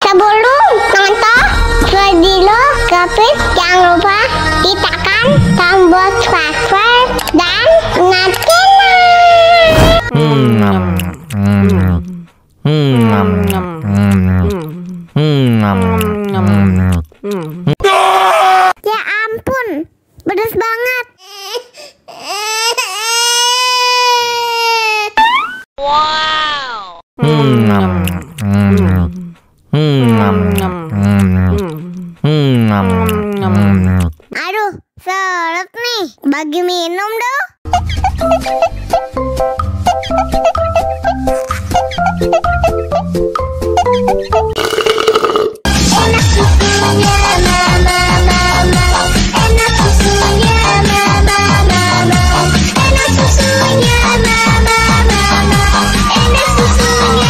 Sebelum nonton video Gapit, jangan lupa tekan tombol subscribe dan nyalakan. Ya ampun, pedas banget. Wow. Aduh, seret nih. Bagi minum dong. Enak susunya mama, enak susunya mama, enak susunya mama, enak susunya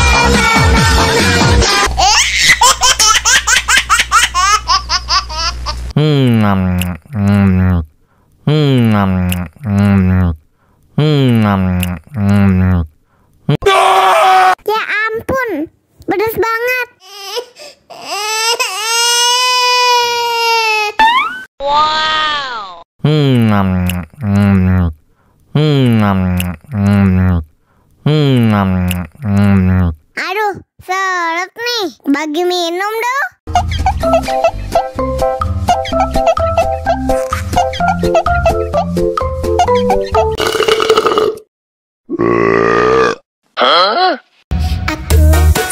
Ya ampun, pedas banget. Wow. Aduh, seret nih. Bagi minum dong. Aku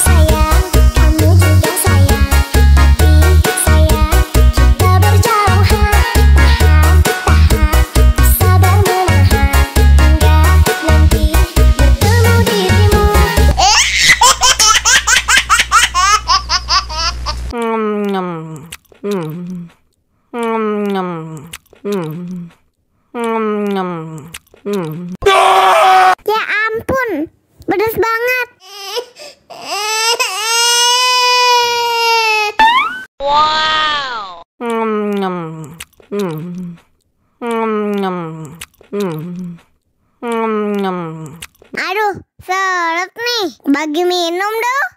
sayang, kamu juga sayang, tapi sayang kita berjauhan. Tahan, sabar menahan hingga nanti bertemu dirimu. Ya ampun, pedas banget. Wow. Aduh, seret nih. Bagi minum dong.